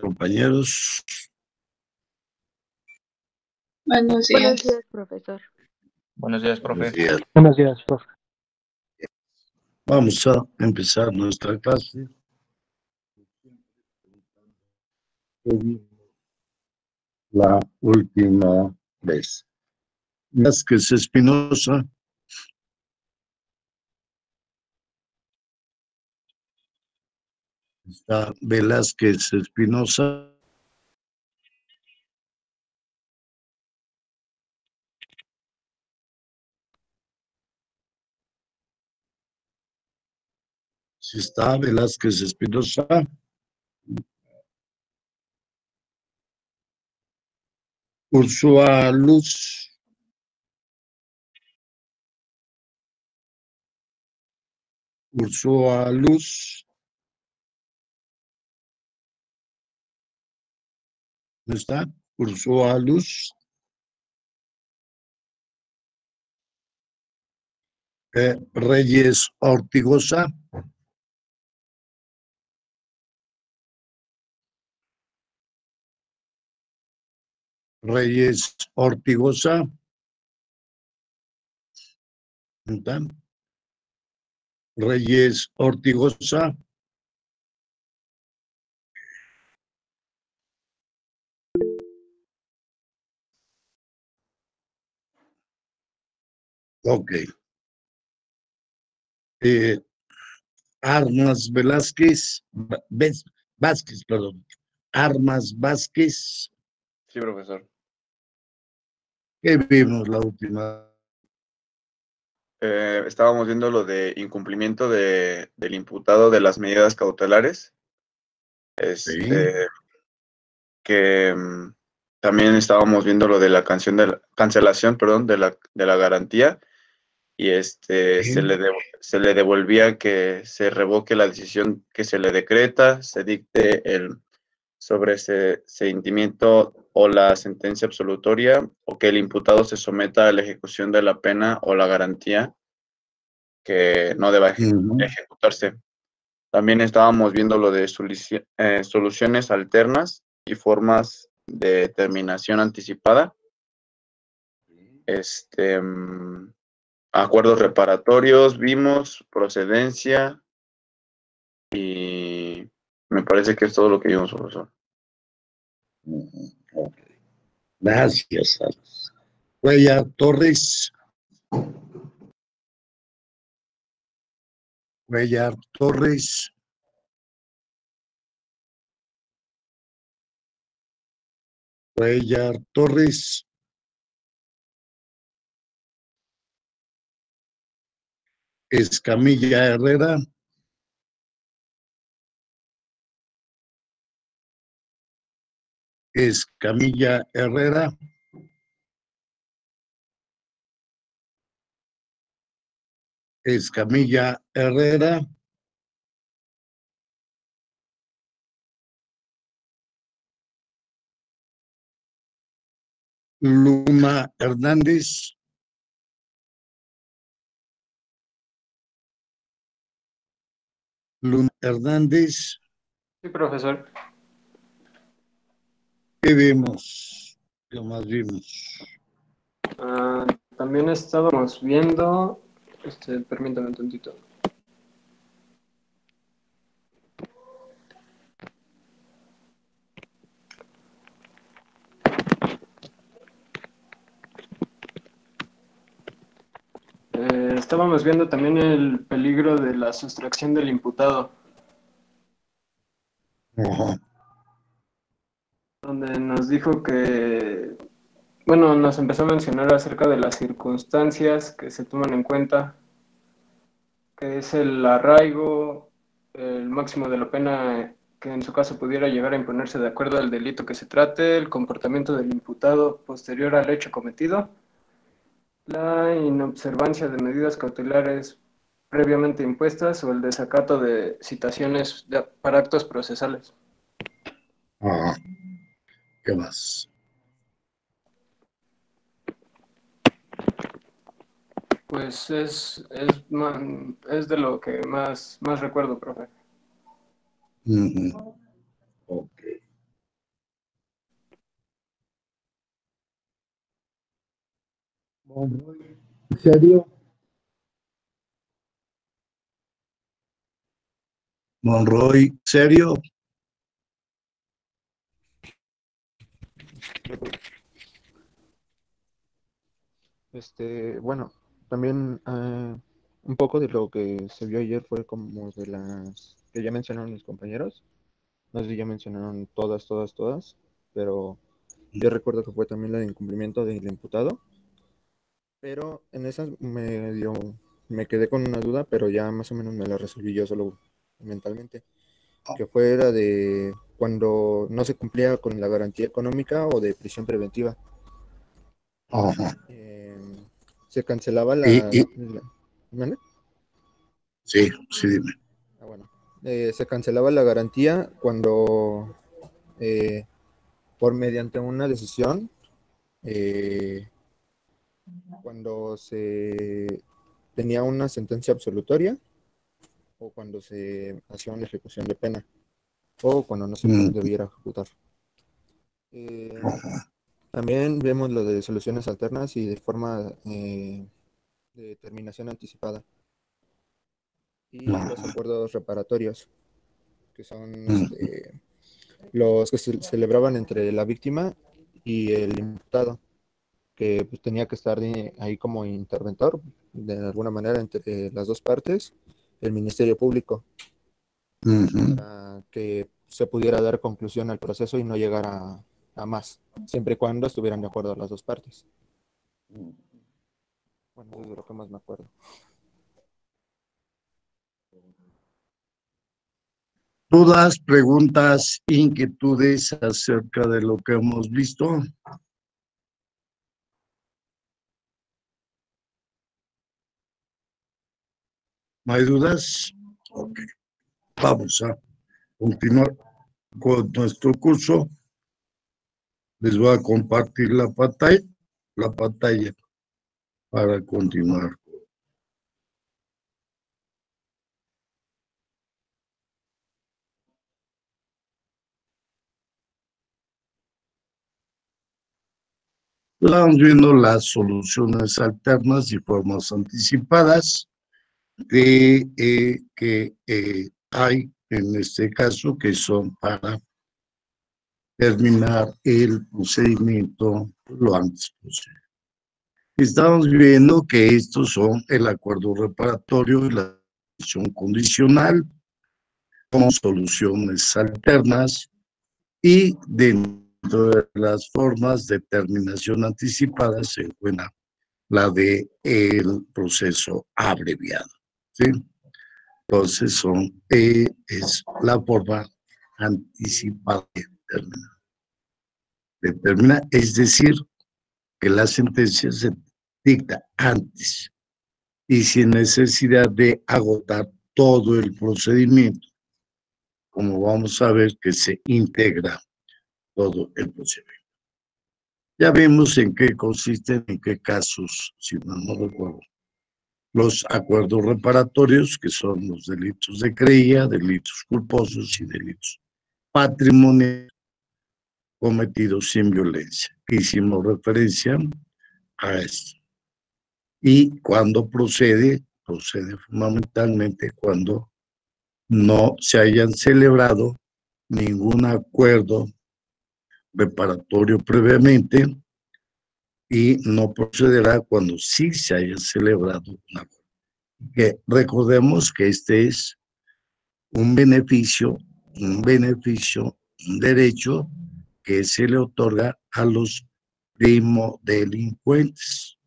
compañeros. Buenos Buenos días. días, profesor. Buenos días, profe. Buenos días. Buenos días, profe. Vamos a empezar nuestra clase. La última vez. Vázquez Espinosa. Está Velázquez Espinosa. Si está Velázquez Espinosa. Ursúa Luz. Ursúa Luz. ¿No está? Ursúa Luz. Reyes Ortigosa. Reyes Ortigosa. ¿No está? Reyes Ortigosa. Ok. Armas Velázquez, Vázquez, perdón. Armas Vázquez. Sí, profesor. ¿Qué vimos la última? Estábamos viendo lo de incumplimiento del imputado de las medidas cautelares. Sí. Que también estábamos viendo lo de la cancelación, perdón, de la garantía. Y Sí. se le devolvía que se revoque la decisión que se le decreta, se dicte el sobreseimiento o la sentencia absolutoria, o que el imputado se someta a la ejecución de la pena o la garantía que no deba ejecutarse. También estábamos viendo lo de soluciones alternas y formas de terminación anticipada. Acuerdos reparatorios, vimos, procedencia, y me parece que es todo lo que vimos, profesor. Okay. Gracias. Cuellar Torres. Cuellar Torres. Cuellar Torres. Escamilla Herrera. Escamilla Herrera. Escamilla Herrera. Luna Hernández. Luna Hernández. Sí, profesor. ¿Qué vimos? ¿Qué más vimos? También estábamos viendo, permítame un tantito. Estábamos viendo también el peligro de la sustracción del imputado. Ajá. Donde nos dijo que, bueno, nos empezó a mencionar acerca de las circunstancias que se toman en cuenta, que es el arraigo, el máximo de la pena que en su caso pudiera llegar a imponerse de acuerdo al delito que se trate, el comportamiento del imputado posterior al hecho cometido, la inobservancia de medidas cautelares previamente impuestas o el desacato de citaciones para actos procesales. Ajá. ¿Qué más? Pues es de lo que más recuerdo, profe. Ok. Monroy, ¿serio? Monroy, ¿serio? Bueno, también un poco de lo que se vio ayer fue como de las que ya mencionaron mis compañeros. No sé si ya mencionaron todas, todas, todas, pero yo recuerdo que fue también la de incumplimiento del imputado. Pero en esas me quedé con una duda, pero ya más o menos me la resolví yo solo mentalmente, que fue la de cuando no se cumplía con la garantía económica o de prisión preventiva. Ajá. Se cancelaba Y, ¿Mande? sí, sí, dime. Bueno, se cancelaba la garantía cuando por mediante una decisión, eh, cuando se tenía una sentencia absolutoria o cuando se hacía una ejecución de pena o cuando no se debiera ejecutar. También vemos lo de soluciones alternas y de forma de terminación anticipada y los acuerdos reparatorios, que son los que se celebraban entre la víctima y el imputado, que pues, tenía que estar ahí como interventor, de alguna manera, entre las dos partes, el Ministerio Público, para que se pudiera dar conclusión al proceso y no llegar a más, siempre y cuando estuvieran de acuerdo las dos partes. Bueno, eso es de lo que más me acuerdo. ¿Dudas, preguntas, inquietudes acerca de lo que hemos visto? ¿No hay dudas? Ok. Vamos a continuar con nuestro curso. Les voy a compartir la pantalla para continuar. Estamos viendo las soluciones alternas y formas anticipadas que hay en este caso, que son para terminar el procedimiento lo antes posible. Estamos viendo que estos son el acuerdo reparatorio y la decisión condicional, con soluciones alternas, y dentro de las formas de terminación anticipada se encuentra la de el proceso abreviado, ¿sí? Entonces es la forma anticipada de terminar, es decir, que la sentencia se dicta antes y sin necesidad de agotar todo el procedimiento, como vamos a ver que se integra todo el procedimiento. Ya vimos en qué consisten, en qué casos, si no recuerdo, los acuerdos reparatorios, que son los delitos de querella, delitos culposos y delitos patrimoniales cometidos sin violencia. Hicimos referencia a esto. Y cuando procede fundamentalmente cuando no se hayan celebrado ningún acuerdo reparatorio previamente, y no procederá cuando sí se haya celebrado un acuerdo. Que recordemos que este es un beneficio, un derecho que se le otorga a los primodelincuentes,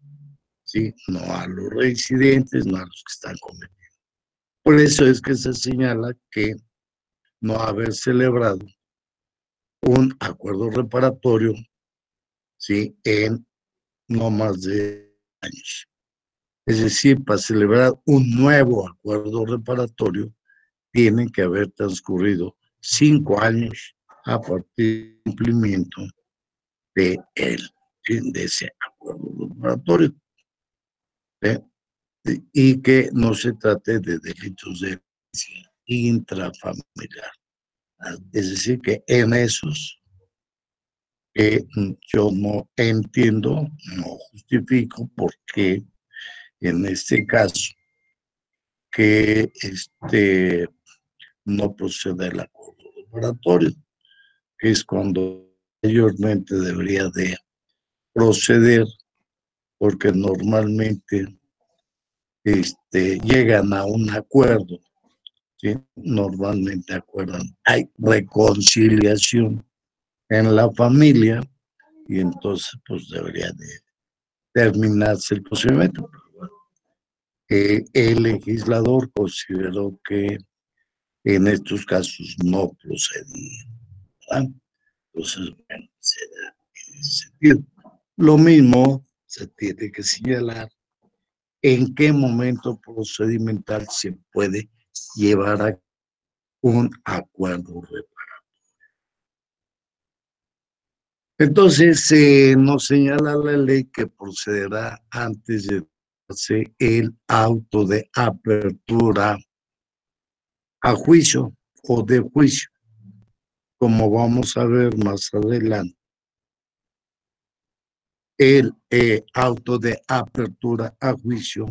¿sí? No a los reincidentes, no a los que están cometiendo. Por eso es que se señala que no haber celebrado un acuerdo reparatorio, ¿sí? En no más de años. Es decir, para celebrar un nuevo acuerdo reparatorio, tienen que haber transcurrido 5 años a partir del cumplimiento de ese acuerdo reparatorio. Y que no se trate de delitos de violencia intrafamiliar. Es decir, que en esos Yo no entiendo, no justifico por qué en este caso que no procede el acuerdo reparatorio, que es cuando mayormente debería de proceder, porque normalmente llegan a un acuerdo, ¿sí? Normalmente acuerdan, hay reconciliación en la familia y entonces pues debería de terminarse el procedimiento. El legislador consideró que en estos casos no procedía, ¿verdad? Entonces, bueno, se da en ese sentido. Lo mismo se tiene que señalar en qué momento procedimental se puede llevar a un acuerdo reparatorio. Entonces, nos señala la ley que procederá antes de hacer el auto de apertura a juicio o de juicio, como vamos a ver más adelante. El auto de apertura a juicio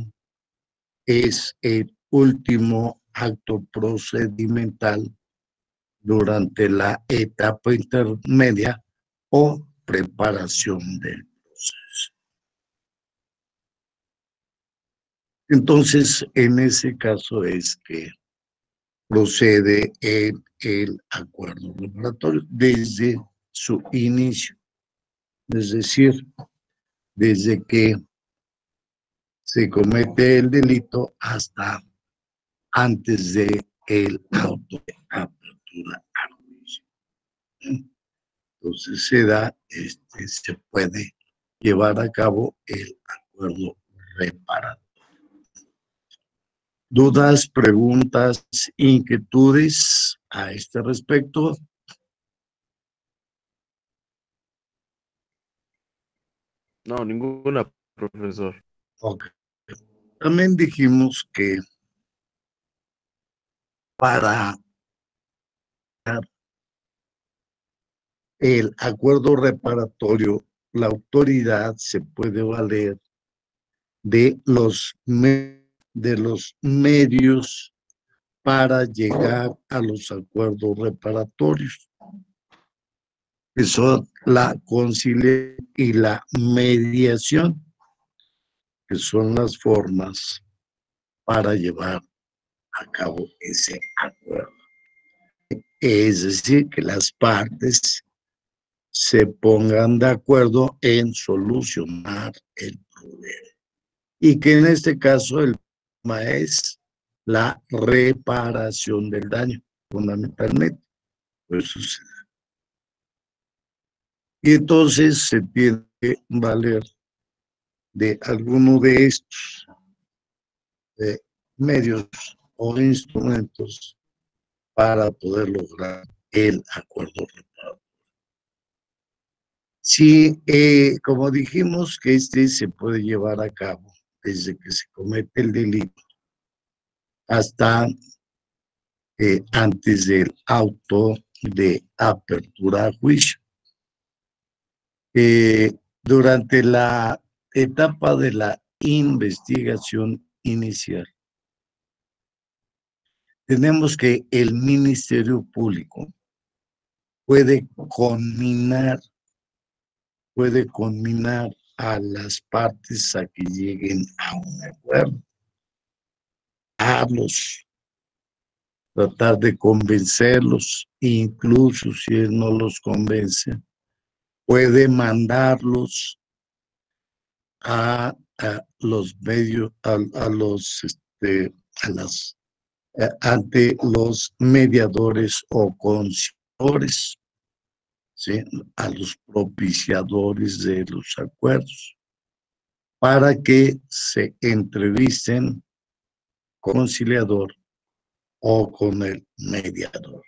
es el último acto procedimental durante la etapa intermedia o preparación del proceso. Entonces, en ese caso es que procede el acuerdo reparatorio desde su inicio, es decir, desde que se comete el delito hasta antes de el auto de apertura a juicio. Entonces se puede llevar a cabo el acuerdo reparatorio. ¿Dudas, preguntas, inquietudes a este respecto? No, ninguna, profesor. Ok. También dijimos que para el acuerdo reparatorio, la autoridad se puede valer de los medios para llegar a los acuerdos reparatorios, que son la conciliación y la mediación, que son las formas para llevar a cabo ese acuerdo. Es decir, que las partes se pongan de acuerdo en solucionar el problema. Y que en este caso el problema es la reparación del daño, fundamentalmente. Pues, y entonces se tiene que valer de alguno de estos medios o instrumentos para poder lograr el acuerdo reparatorio. Sí, como dijimos que se puede llevar a cabo desde que se comete el delito hasta antes del auto de apertura a juicio. Durante la etapa de la investigación inicial, tenemos que el Ministerio Público puede conminar a las partes a que lleguen a un acuerdo, tratar de convencerlos, incluso si él no los convence, puede mandarlos a los medios, ante los mediadores o conciliadores, ¿sí? A los propiciadores de los acuerdos, para que se entrevisten con el conciliador o con el mediador.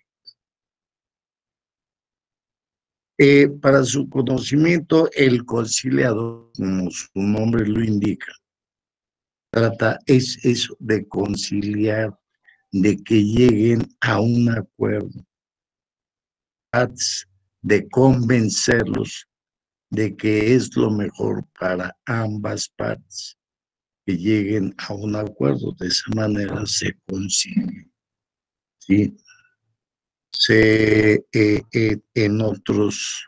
Para su conocimiento, el conciliador, como su nombre lo indica, trata eso de conciliar, de que lleguen a un acuerdo, de convencerlos de que es lo mejor para ambas partes, que lleguen a un acuerdo. De esa manera se concilian, ¿sí? En otros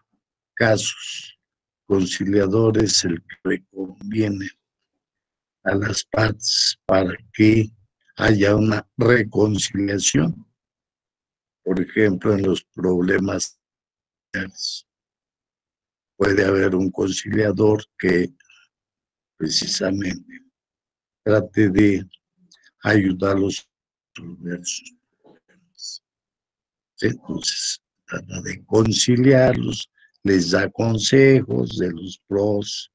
casos conciliadores, el que le conviene a las partes para que haya una reconciliación. Por ejemplo, en los problemas puede haber un conciliador que precisamente trate de ayudarlos a resolver sus problemas. ¿Sí? Entonces, trata de conciliarlos, les da consejos de los pros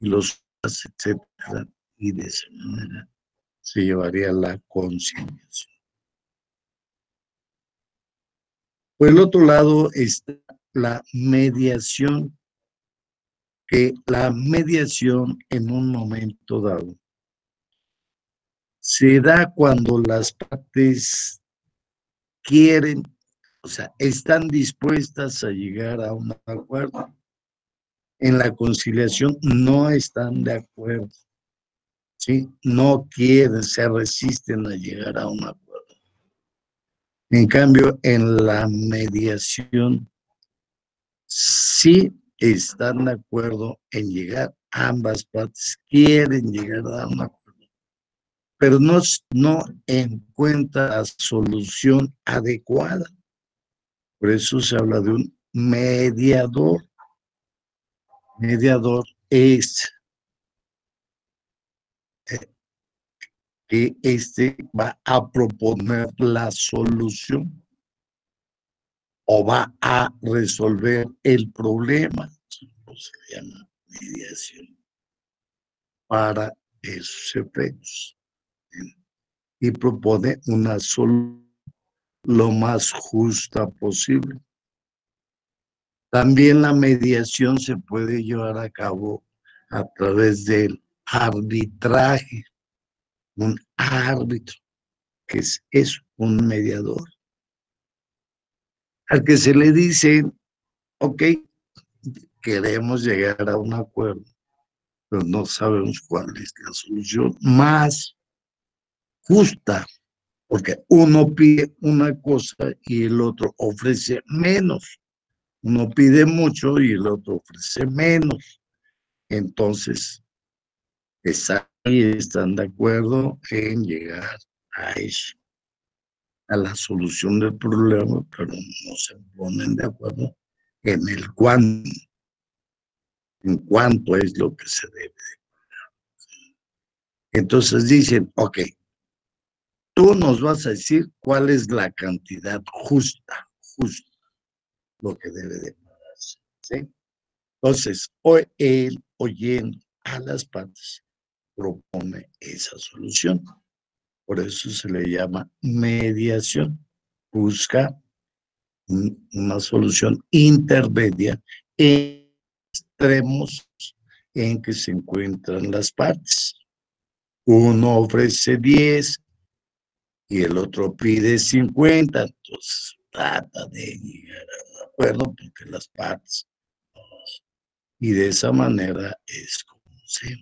y los contras, etcétera, y de esa manera se llevaría la conciliación. Por el otro lado está la mediación, que la mediación en un momento dado se da cuando las partes quieren, o sea, están dispuestas a llegar a un acuerdo. En la conciliación no están de acuerdo, ¿sí? No quieren, se resisten a llegar a un acuerdo. En cambio, en la mediación sí están de acuerdo en llegar, ambas partes quieren llegar a un acuerdo, pero no encuentra la solución adecuada. Por eso se habla de un mediador. Mediador es que va a proponer la solución o va a resolver el problema. Se llama mediación para esos efectos. Y propone una solución lo más justa posible. También la mediación se puede llevar a cabo a través del arbitraje. Un árbitro, que es un mediador, al que se le dice, ok, queremos llegar a un acuerdo, pero no sabemos cuál es la solución más justa, porque uno pide una cosa y el otro ofrece menos. Uno pide mucho y el otro ofrece menos. Entonces, están de acuerdo en llegar a eso, a la solución del problema, pero no se ponen de acuerdo en el cuánto, en cuánto es lo que se debe. Entonces dicen, ok, tú nos vas a decir cuál es la cantidad justa, lo que debe de pagarse, ¿sí? Entonces, él, oyendo a las partes, propone esa solución. Por eso se le llama mediación. Busca una solución intermedia en extremos en que se encuentran las partes. Uno ofrece 10 y el otro pide 50, entonces trata de llegar a un acuerdo porque las partes, y de esa manera es como se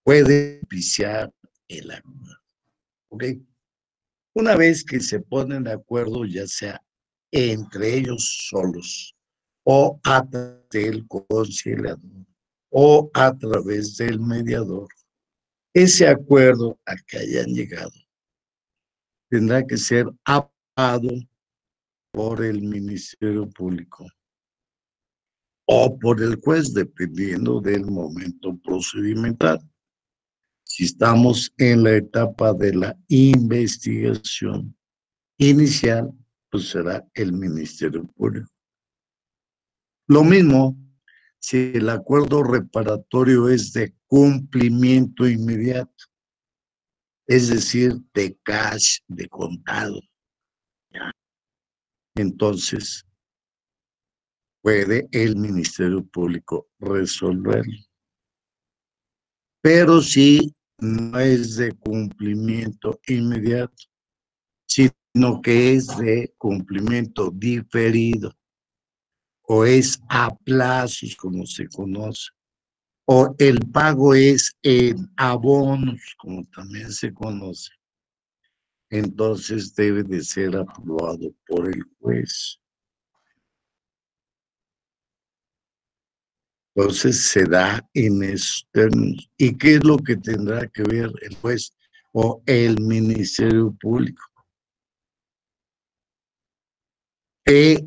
puede viciar el acuerdo. ¿Ok? Una vez que se ponen de acuerdo, ya sea entre ellos solos o a través del conciliador o a través del mediador, ese acuerdo al que hayan llegado tendrá que ser aprobado por el Ministerio Público o por el juez, dependiendo del momento procedimental. Si estamos en la etapa de la investigación inicial, pues será el Ministerio Público. Lo mismo si el acuerdo reparatorio es de cumplimiento inmediato, es decir, de cash, de contado. Entonces, puede el Ministerio Público resolverlo. Pero si no es de cumplimiento inmediato, sino que es de cumplimiento diferido, o es a plazos, como se conoce, o el pago es en abonos, como también se conoce, entonces debe de ser aprobado por el juez. Entonces se da en esos términos. ¿Y qué es lo que tendrá que ver el juez o el Ministerio Público? Que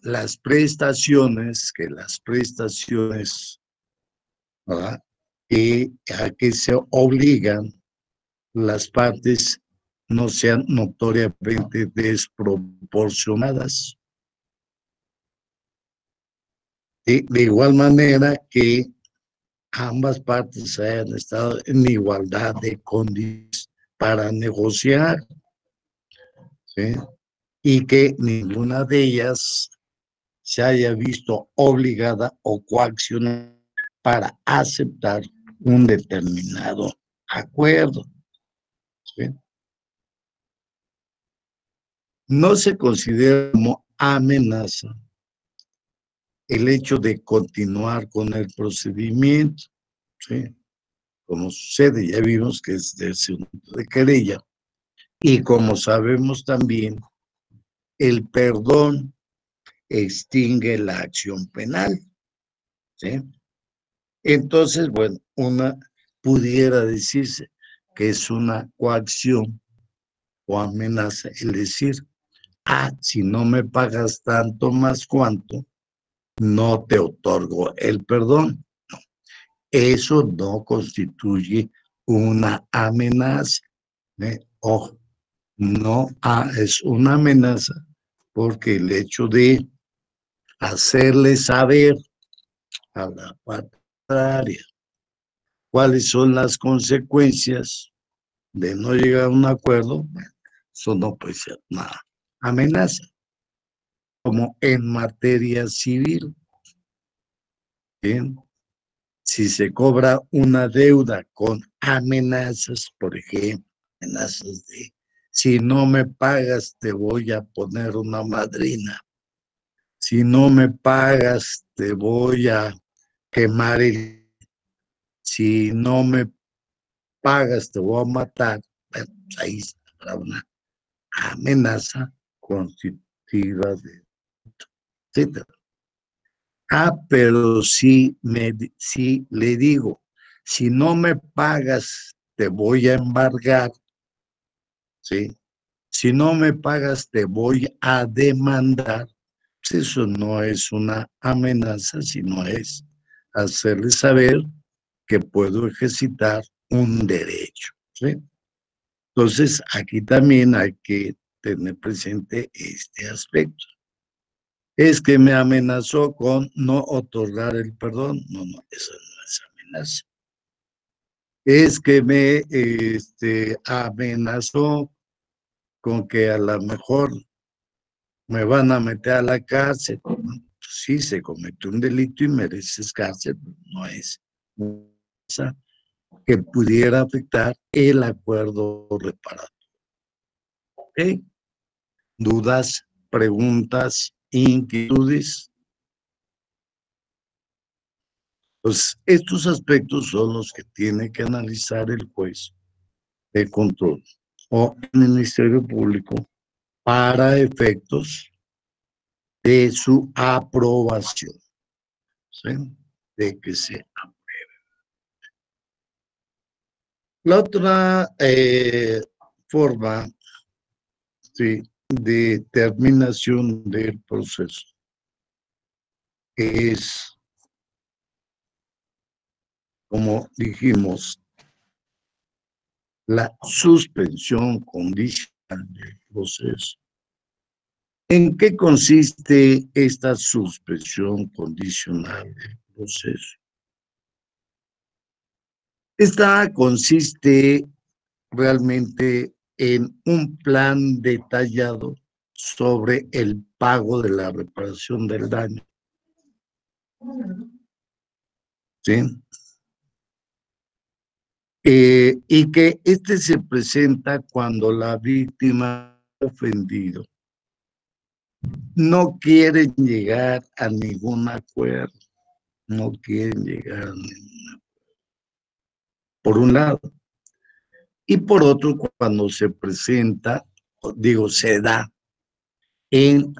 las prestaciones, ¿verdad? Y a que se obligan las partes no sean notoriamente desproporcionadas. De igual manera que ambas partes hayan estado en igualdad de condiciones para negociar, ¿sí? Y que ninguna de ellas se haya visto obligada o coaccionada para aceptar un determinado acuerdo, ¿sí? No se considera como amenaza el hecho de continuar con el procedimiento, ¿sí? Como sucede, ya vimos que es de querella, y como sabemos también, el perdón extingue la acción penal, ¿sí? Entonces, bueno, una pudiera decirse que es una coacción o amenaza, el decir, si no me pagas tanto más cuanto, no te otorgo el perdón. No, eso no constituye una amenaza, ¿eh? Ojo, no es una amenaza porque el hecho de hacerle saber a la parte contraria cuáles son las consecuencias de no llegar a un acuerdo, bueno, eso no puede ser una amenaza, como en materia civil. Bien, si se cobra una deuda con amenazas, por ejemplo, amenazas de si no me pagas te voy a poner una madrina, si no me pagas te voy a quemar si no me pagas te voy a matar, bueno, pues ahí habrá una amenaza constitutiva de etcétera. Pero si le digo, si no me pagas, te voy a embargar, ¿sí? Si no me pagas, te voy a demandar. Pues eso no es una amenaza, sino es hacerle saber que puedo ejercitar un derecho, ¿sí? Entonces, aquí también hay que tener presente este aspecto. Es que me amenazó con no otorgar el perdón. No, eso no es amenaza. Es que me amenazó con que a lo mejor me van a meter a la cárcel. ¿No? Sí, se cometió un delito y mereces cárcel, no es esa que pudiera afectar el acuerdo reparatorio. ¿Ok? ¿Dudas, preguntas, inquietudes? Pues estos aspectos son los que tiene que analizar el juez de control o el Ministerio Público para efectos de su aprobación, ¿sí? De que se apruebe. La otra forma, ¿sí?, de terminación del proceso es, como dijimos, la suspensión condicional del proceso. ¿En qué consiste esta suspensión condicional del proceso? Esta consiste realmente en un plan detallado sobre el pago de la reparación del daño, ¿sí? Y que este se presenta cuando la víctima ofendido no quieren llegar a ningún acuerdo, no quieren llegar a ningún acuerdo, por un lado. Y por otro, cuando se presenta, digo, se da en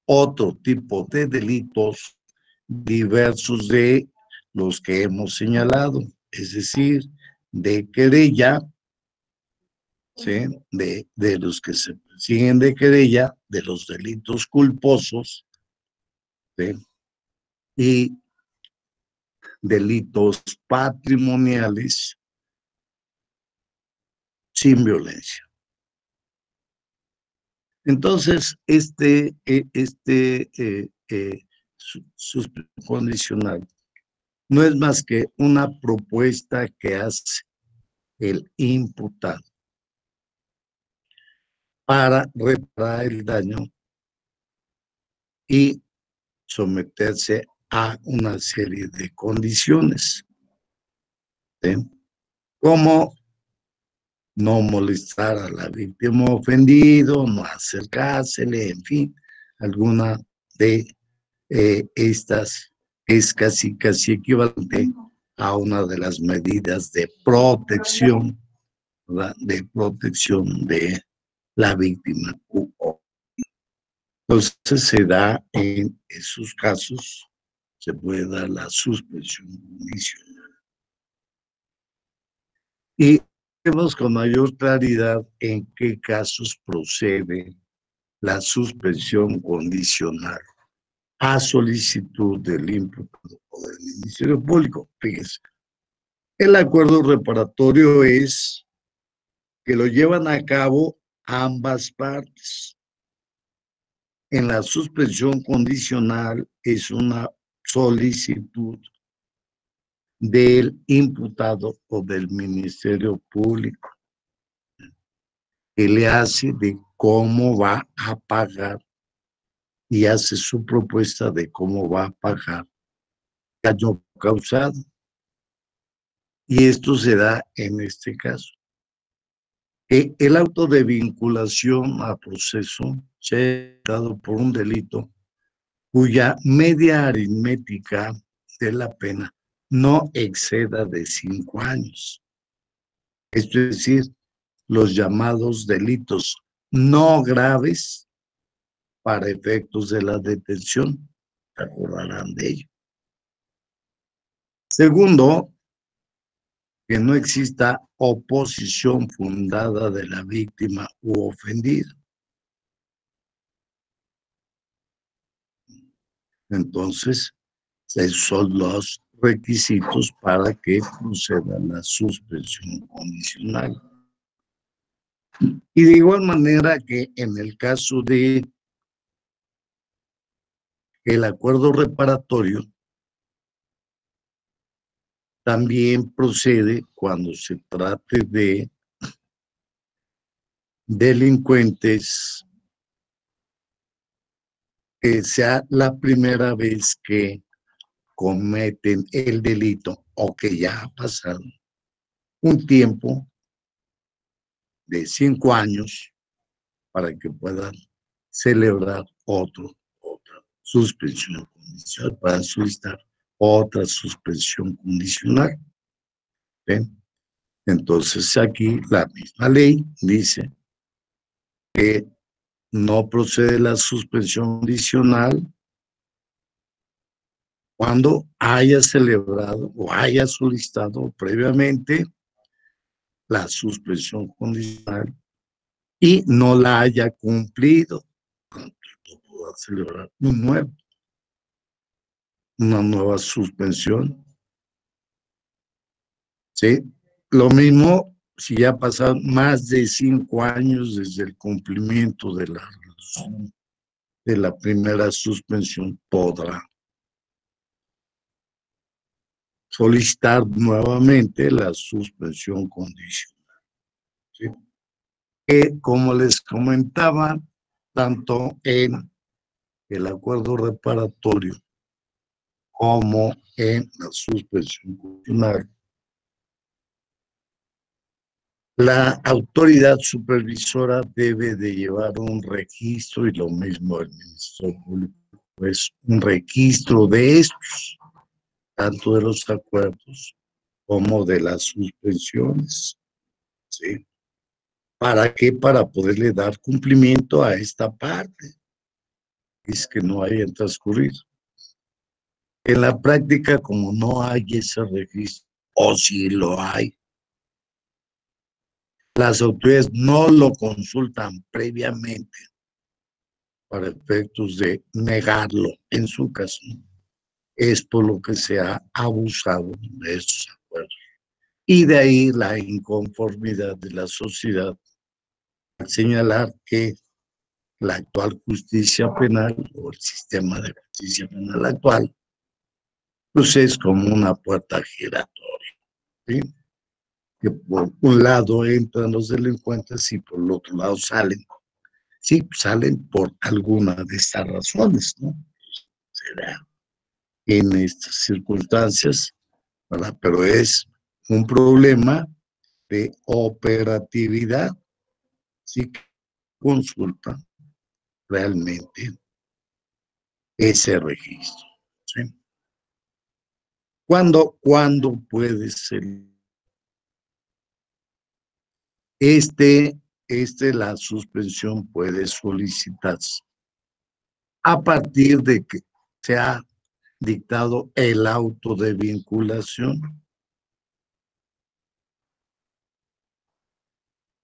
otro tipo de delitos diversos de los que hemos señalado, es decir, de querella, ¿sí? De los que se persiguen de querella, de los delitos culposos, ¿sí? Y delitos patrimoniales sin violencia. Entonces, suspensión condicional no es más que una propuesta que hace el imputado para reparar el daño y someterse a una serie de condiciones, ¿sí? Como no molestar a la víctima ofendido, no acercársele, en fin, alguna de estas es casi equivalente a una de las medidas de protección, ¿verdad? De protección de la víctima. Entonces se da en esos casos, se puede dar la suspensión condicional. Y vemos con mayor claridad en qué casos procede la suspensión condicional a solicitud del imputado o del Ministerio Público. Fíjense, el acuerdo reparatorio es que lo llevan a cabo ambas partes. En la suspensión condicional es una solicitud del imputado o del Ministerio Público que le hace de cómo va a pagar y hace su propuesta de cómo va a pagar el daño causado. Y esto se da en este caso. El auto de vinculación a proceso se ha dado por un delito cuya media aritmética de la pena no exceda de 5 años. Esto es decir, los llamados delitos no graves para efectos de la detención. Se acordarán de ello. Segundo, que no exista oposición fundada de la víctima u ofendido. Entonces, esos son los requisitos para que proceda la suspensión condicional. Y de igual manera que en el caso de el acuerdo reparatorio, también procede cuando se trate de delincuentes que sea la primera vez que cometen el delito o que ya ha pasado un tiempo de 5 años para que puedan celebrar otra suspensión condicional, para solicitar otra suspensión condicional. ¿Ven? Entonces aquí la misma ley dice que no procede la suspensión condicional cuando haya celebrado o haya solicitado previamente la suspensión condicional y no la haya cumplido. No pueda celebrar una nueva suspensión. ¿Sí? Lo mismo si ya pasaron más de 5 años desde el cumplimiento de la primera suspensión, podrá solicitar nuevamente la suspensión condicional. ¿Sí? Que, como les comentaba, tanto en el acuerdo reparatorio como en la suspensión condicional, La autoridad supervisora debe de llevar un registro, y lo mismo el Ministerio Público, pues un registro de estos, tanto de los acuerdos como de las suspensiones, ¿sí? ¿Para qué? Para poderle dar cumplimiento a esta parte, es que no hayan transcurrido. En la práctica, como no hay ese registro, o si lo hay, las autoridades no lo consultan previamente para efectos de negarlo en su caso. Es por lo que se ha abusado de estos acuerdos. Y de ahí la inconformidad de la sociedad al señalar que la actual justicia penal o el sistema de justicia penal actual, pues es como una puerta giratoria, ¿sí? Que por un lado entran los delincuentes y por el otro lado salen. Sí, salen por alguna de estas razones, ¿no? Será en estas circunstancias, ¿verdad? Pero es un problema de operatividad, sí, que consulta realmente ese registro, ¿sí? ¿Cuándo puede ser? La suspensión puede solicitarse a partir de que se ha dictado el auto de vinculación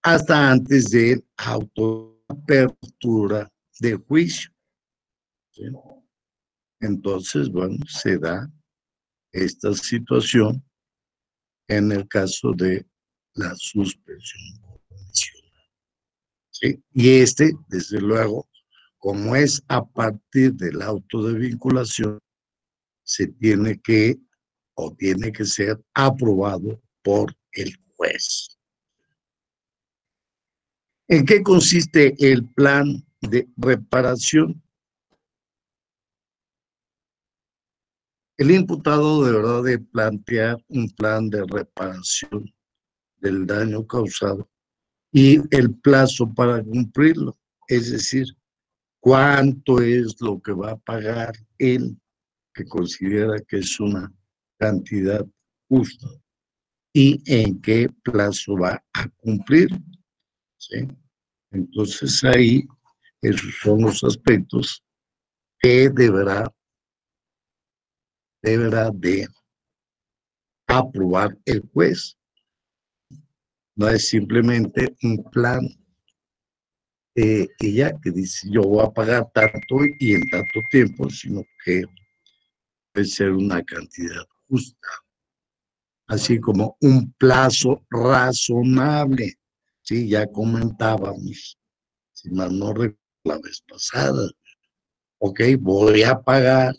hasta antes de autoapertura de juicio, ¿sí? Entonces, bueno, se da esta situación en el caso de la suspensión condicional, ¿sí? Y desde luego, como es a partir del auto de vinculación, se tiene que ser aprobado por el juez. ¿En qué consiste el plan de reparación? El imputado deberá de plantear un plan de reparación del daño causado y el plazo para cumplirlo, es decir, cuánto es lo que va a pagar él, que considera que es una cantidad justa, y en qué plazo va a cumplir, ¿sí? Entonces ahí esos son los aspectos que deberá de aprobar el juez. No es simplemente un plan que dice yo voy a pagar tanto y en tanto tiempo, sino que debe ser una cantidad justa, así como un plazo razonable. Sí, ya comentábamos, si mal no recuerdo la vez pasada, ok, voy a pagar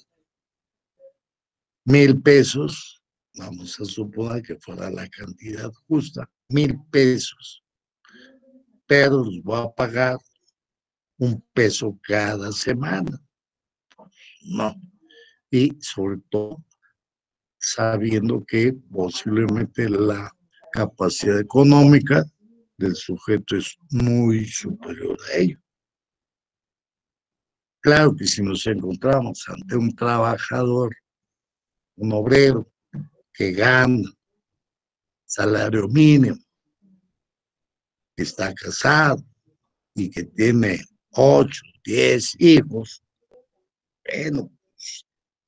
1,000 pesos, vamos a suponer que fuera la cantidad justa, 1,000 pesos, pero los voy a pagar 1 peso cada semana. No. Y sobre todo, sabiendo que posiblemente la capacidad económica del sujeto es muy superior a ello. Claro que si nos encontramos ante un trabajador, un obrero que gana salario mínimo, que está casado y que tiene 8, 10 hijos, bueno,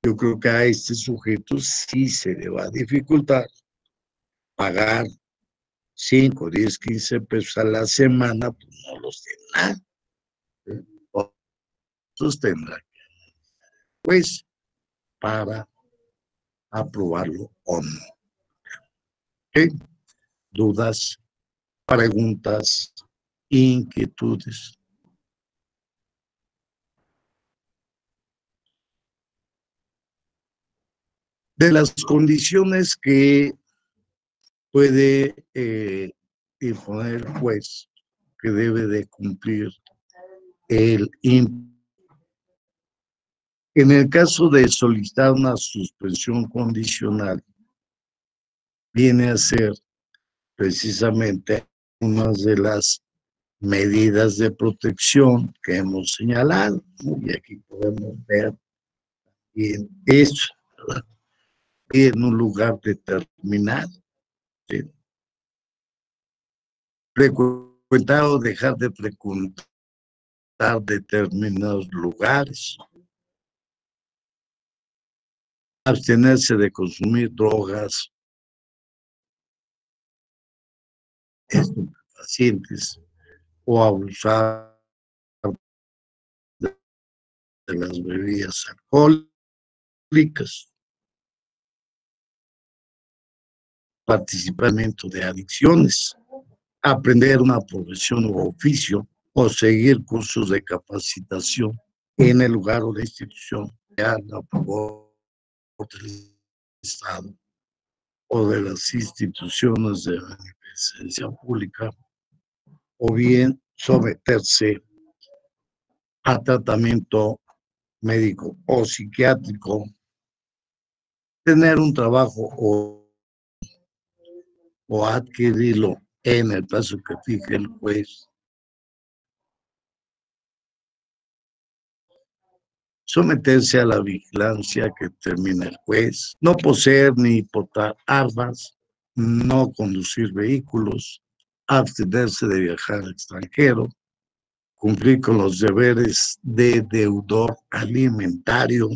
yo creo que a este sujeto sí se le va a dificultar pagar 5, 10, 15 pesos a la semana, pues no los tendrá. Los tendrá, pues, para aprobarlo o no. ¿Okay? ¿Dudas, preguntas, inquietudes? De las condiciones que puede imponer el juez, que debe de cumplir el imputado. En el caso de solicitar una suspensión condicional, viene a ser precisamente unas de las medidas de protección que hemos señalado, ¿no? Y aquí podemos ver bien eso, ¿verdad? Y en un lugar determinado, ¿sí? Frecuentar o dejar de frecuentar determinados lugares, abstenerse de consumir drogas, estupefacientes o abusar de las bebidas alcohólicas, participamiento de adicciones, aprender una profesión u oficio o seguir cursos de capacitación en el lugar o la institución que haga a favor del Estado o de las instituciones de beneficencia pública, o bien someterse a tratamiento médico o psiquiátrico, tener un trabajo o adquirirlo en el plazo que fije el juez, someterse a la vigilancia que determina el juez, no poseer ni portar armas, no conducir vehículos, abstenerse de viajar al extranjero, cumplir con los deberes de deudor alimentario,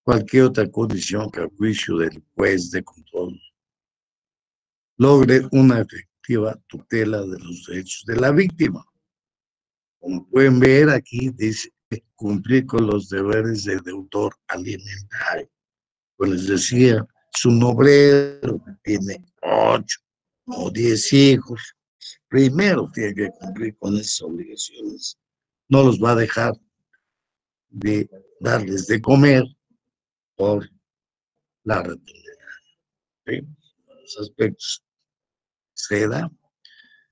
cualquier otra condición que a juicio del juez de control logre una efectiva tutela de los derechos de la víctima. Como pueden ver aquí, dice cumplir con los deberes de deudor alimentario. Pues les decía, es un obrero que tiene 8 o 10 hijos. Primero tiene que cumplir con esas obligaciones. No los va a dejar de darles de comer por la rentabilidad. ¿Sí? Los aspectos se da.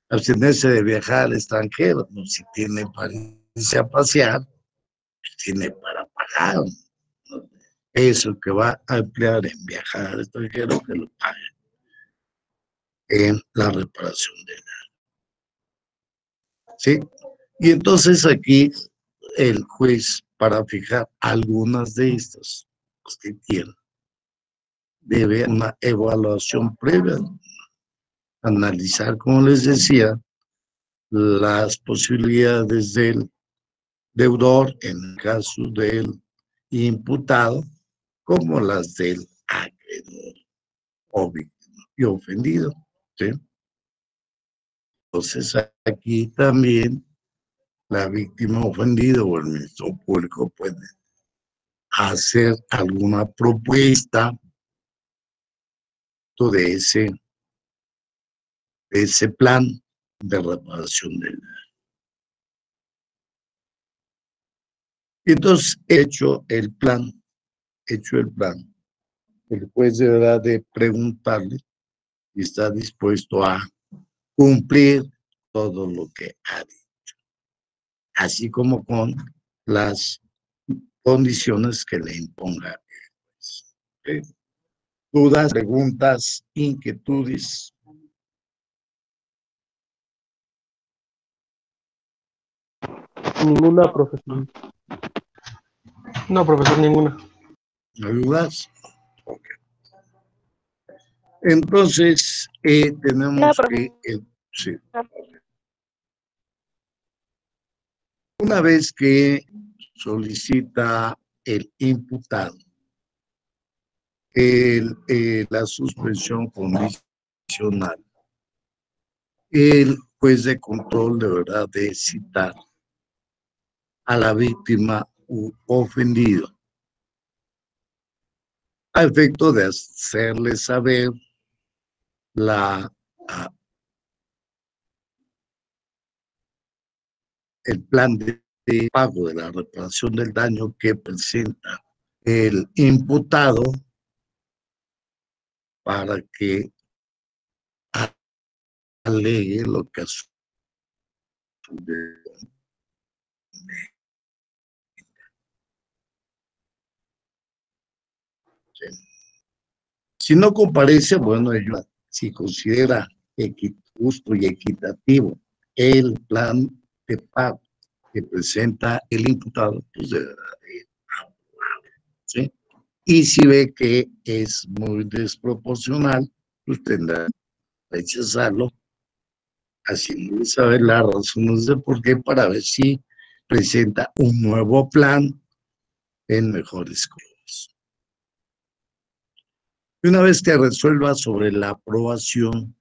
Abstenerse de viajar al extranjero, ¿no? Si tiene para irse a pasear, pues tiene para pagar, ¿no? Eso que va a emplear en viajar al extranjero, que lo pague en la reparación de daño. ¿Sí? Y entonces aquí el juez, para fijar algunas de estas que tiene, debe una evaluación previa, analizar, como les decía, las posibilidades del deudor en el caso del imputado, como las del acreedor o víctima y ofendido. ¿Sí? Entonces aquí también la víctima ofendida o el Ministerio Público puede hacer alguna propuesta de ese plan de reparación del daño. Entonces, hecho el plan, el juez deberá de preguntarle si está dispuesto a cumplir todo lo que ha dicho, así como con las condiciones que le imponga el juez. ¿Sí? Dudas, preguntas, inquietudes. Ninguna, profesor. No, profesor, ninguna. ¿No hay dudas? Okay. Entonces, tenemos que... sí. Una vez que solicita el imputado la suspensión condicional, el juez de control deberá de citar a la víctima u ofendido a efecto de hacerle saber el plan de pago de la reparación del daño que presenta el imputado para que alegue lo que su si no comparece, bueno, si considera justo y equitativo el plan de pago que presenta el imputado, pues deberá de aprobarlo, ¿sí? Y si ve que es muy desproporcional, pues tendrá que rechazarlo, haciéndole saber las razones de por qué, para ver si presenta un nuevo plan en mejores condiciones. Y una vez que resuelva sobre la aprobación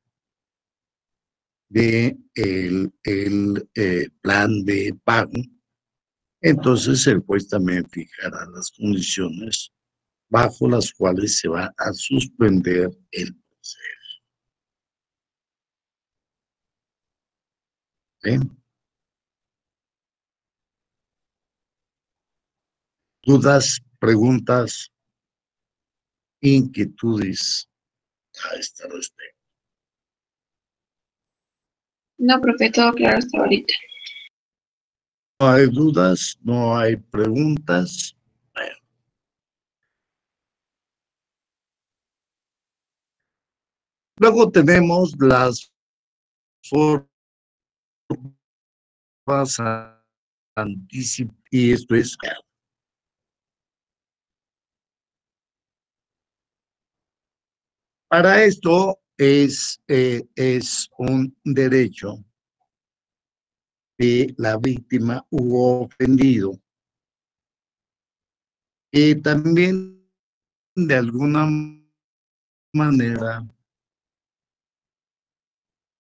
de el plan de pago, entonces el juez también fijará las condiciones bajo las cuales se va a suspender el proceso. ¿Sí? ¿Dudas, preguntas, inquietudes a este respecto? No, profe, todo claro hasta ahorita. No hay dudas, no hay preguntas. Bueno. Luego tenemos las formas anticipadas, y esto es para esto es un derecho de la víctima u ofendido, que también de alguna manera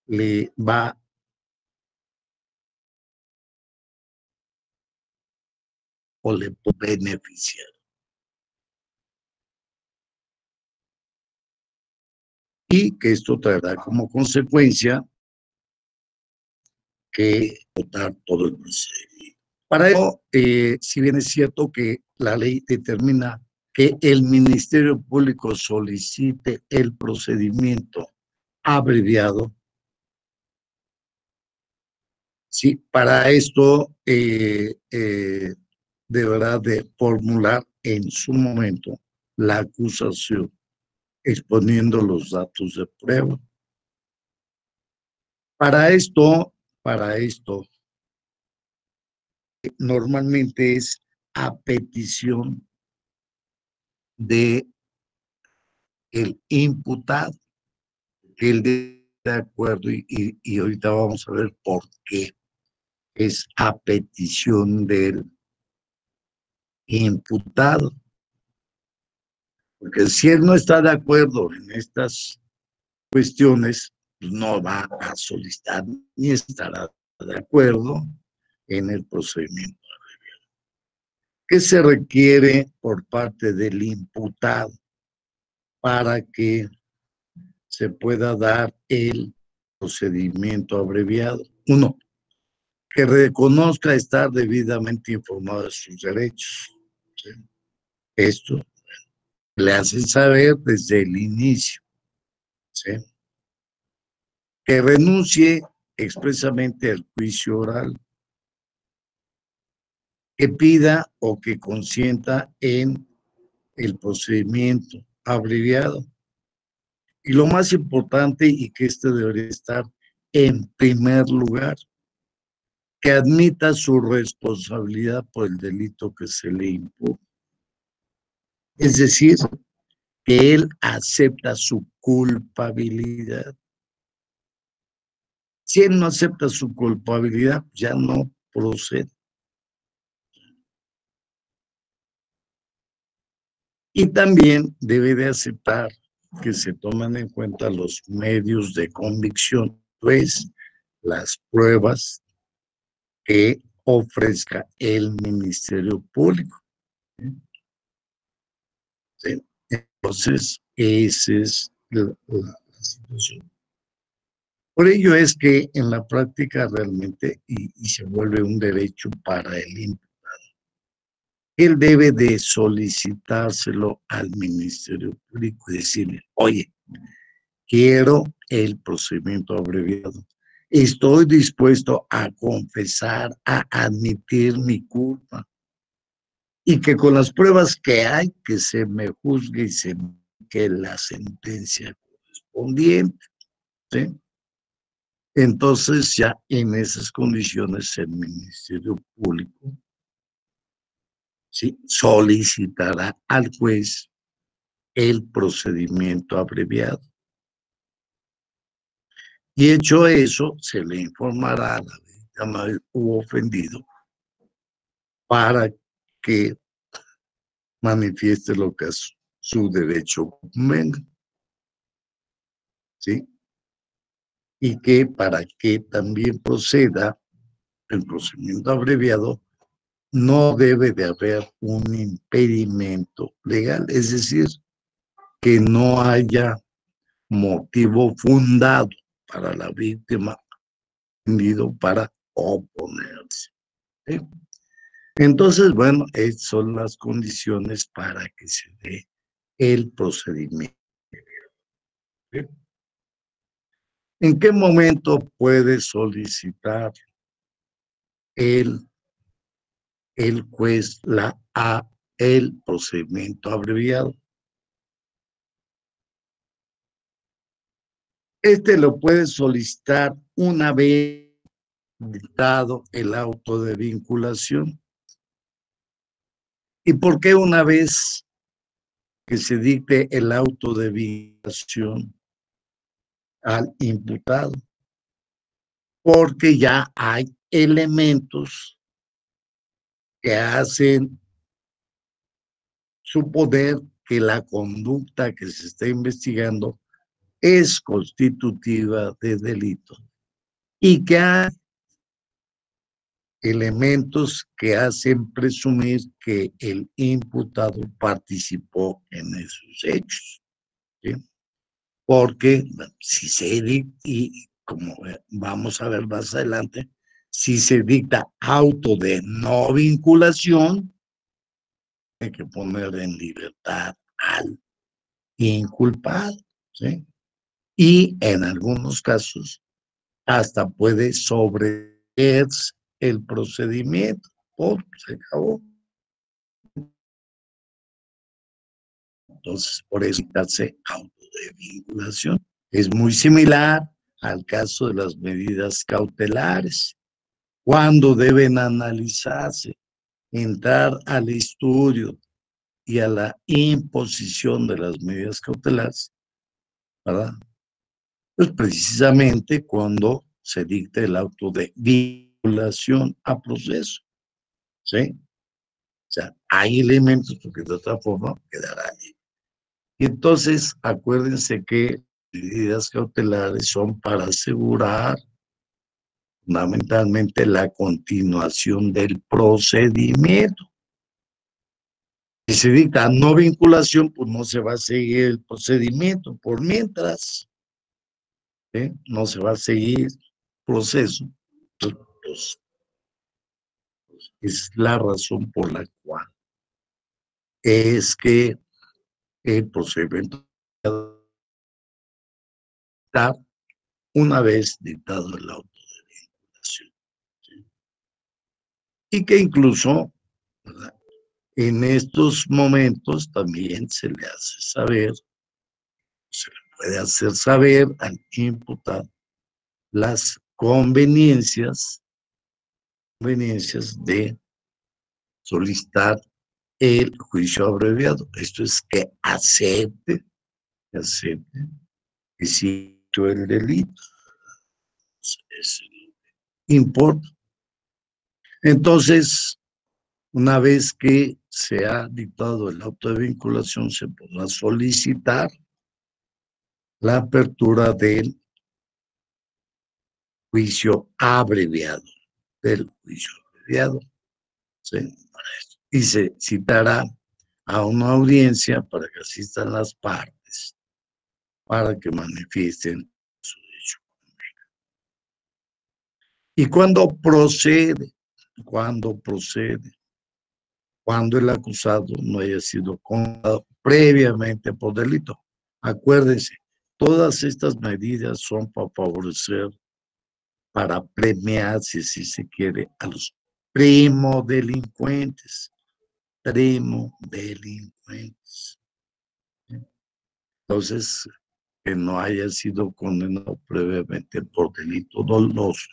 le va o le puede beneficiar. Y que esto traerá como consecuencia que votar todo el procedimiento. Para eso, si bien es cierto que la ley determina que el Ministerio Público solicite el procedimiento abreviado, sí, para esto deberá de formular en su momento la acusación, exponiendo los datos de prueba. Para esto, normalmente es a petición de el imputado, que él de acuerdo, y ahorita vamos a ver por qué es a petición del imputado. Porque si él no está de acuerdo en estas cuestiones, pues no va a solicitar ni estará de acuerdo en el procedimiento. ¿Qué se requiere por parte del imputado para que se pueda dar el procedimiento abreviado? Uno, que reconozca estar debidamente informado de sus derechos. ¿Sí? Esto le hace saber desde el inicio. ¿Sí? Que renuncie expresamente al juicio oral, que pida o que consienta en el procedimiento abreviado. Y lo más importante, y que este debería estar en primer lugar, que admita su responsabilidad por el delito que se le imputa. Es decir, que él acepta su culpabilidad. Si él no acepta su culpabilidad, ya no procede. Y también debe de aceptar que se toman en cuenta los medios de convicción, pues las pruebas que ofrezca el Ministerio Público. ¿Sí? Entonces, esa es la situación. Por ello es que en la práctica realmente, y se vuelve un derecho para el imputado, él debe de solicitárselo al Ministerio Público y decirle, oye, quiero el procedimiento abreviado. Estoy dispuesto a confesar, a admitir mi culpa. Y que con las pruebas que hay, que se me juzgue y se que la sentencia correspondiente. ¿Sí? Entonces ya en esas condiciones el Ministerio Público, ¿sí?, solicitará al juez el procedimiento abreviado. Y hecho eso, se le informará a la víctima u ofendido para que manifieste lo que es su derecho convenga, ¿sí? Y que para que también proceda el procedimiento abreviado, no debe de haber un impedimento legal, es decir, que no haya motivo fundado para la víctima para oponerse, ¿sí? Entonces, bueno, son las condiciones para que se dé el procedimiento, ¿sí? ¿En qué momento puede solicitar el juez el procedimiento abreviado? Este lo puede solicitar una vez dictado el auto de vinculación. ¿Y por qué una vez que se dicte el auto de vinculación al imputado? Porque ya hay elementos que hacen suponer que la conducta que se está investigando es constitutiva de delito y que hay elementos que hacen presumir que el imputado participó en esos hechos, ¿sí? Porque si se dicta, y como vamos a ver más adelante, si se dicta auto de no vinculación, hay que poner en libertad al inculpado, ¿sí? Y en algunos casos hasta puede sobreseer el procedimiento. Se acabó. Entonces, por eso hace auto de vinculación. Es muy similar al caso de las medidas cautelares. Cuando deben analizarse, entrar al estudio y a la imposición de las medidas cautelares, ¿verdad? Pues precisamente cuando se dicta el auto de vinculación a proceso, ¿sí? O sea, hay elementos porque de otra forma quedará ahí. Y entonces, acuérdense que medidas cautelares son para asegurar fundamentalmente la continuación del procedimiento. Si se dicta no vinculación, pues no se va a seguir el procedimiento. Por mientras, ¿sí?, no se va a seguir el proceso. Pues, es la razón por la cual es que el procedimiento está una vez dictado el auto de vinculación, ¿sí? Y que incluso, ¿verdad?, en estos momentos también se le hace saber, se le puede hacer saber al imputado las conveniencias de solicitar el juicio abreviado. Esto es que acepte que sí hizo el delito. Es importa. Entonces, una vez que se ha dictado el auto de vinculación, se podrá solicitar la apertura del juicio abreviado, ¿sí? Y se citará a una audiencia para que asistan las partes, para que manifiesten su derecho. ¿Y cuándo procede? Cuando el acusado no haya sido condenado previamente por delito. Acuérdense, todas estas medidas son para favorecer, para premiar, si se quiere, a los primodelincuentes. Entonces, que no haya sido condenado previamente por delito doloso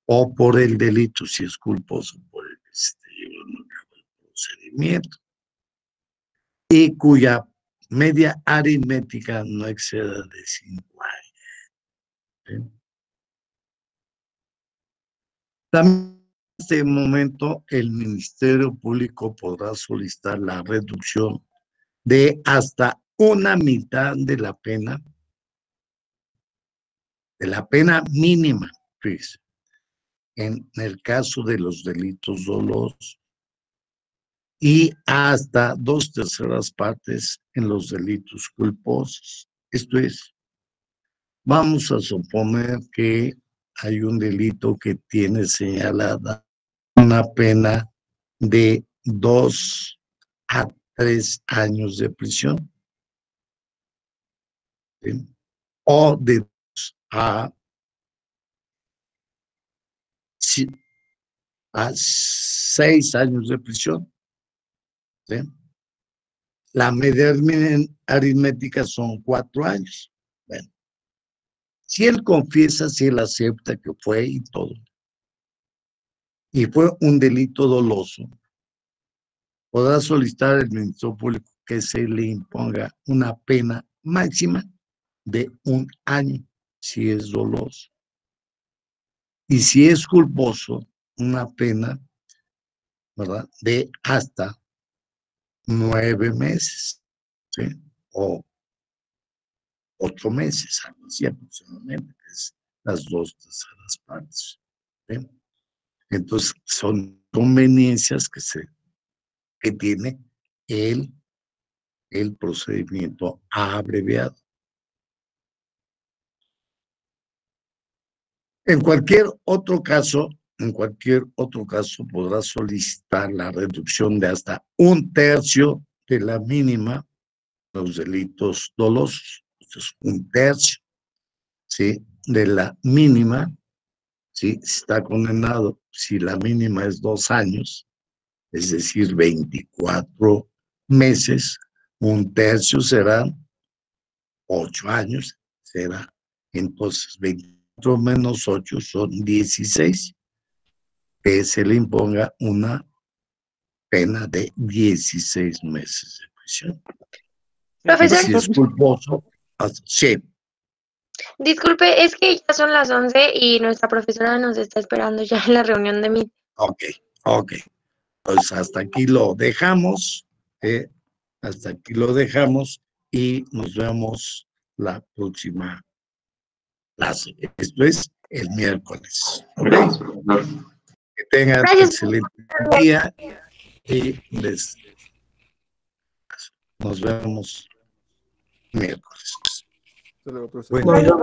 o por el delito, si es culposo, por el procedimiento, y cuya media aritmética no exceda de 5 años. ¿Sí? También en este momento el Ministerio Público podrá solicitar la reducción de hasta una mitad de la pena mínima, fíjese, en el caso de los delitos dolosos, y hasta 2/3 partes en los delitos culposos. Esto es, vamos a suponer que hay un delito que tiene señalada una pena de 2 a 3 años de prisión, ¿sí? O de 2 a 6 años de prisión. ¿Sí? La media aritmética son 4 años. Bueno, si él confiesa, si él acepta que fue y todo, y fue un delito doloso, podrá solicitar al Ministerio Público que se le imponga una pena máxima de 1 año, si es doloso. Y si es culposo, una pena, ¿verdad?, de hasta 9 meses, ¿sí? O 8 meses, algo así aproximadamente, que es las 2/3 partes. ¿Sí? Entonces, son conveniencias que tiene el procedimiento abreviado. En cualquier otro caso podrá solicitar la reducción de hasta 1/3 de la mínima los delitos dolosos. Entonces, 1/3, ¿sí?, de la mínima, ¿sí? Está condenado, si la mínima es 2 años, es decir, 24 meses, 1/3 serán 8 años, será entonces 24 menos 8 son 16, que se le imponga una pena de 16 meses de prisión. Profesor. Y si es culposo, sí. Disculpe, es que ya son las 11 y nuestra profesora nos está esperando ya en la reunión de mí. Ok. Pues hasta aquí lo dejamos, y nos vemos la próxima clase. Esto es el miércoles. ¿Ok? Que tengan excelente día y nos vemos miércoles. Hasta luego, profesor. Buen día.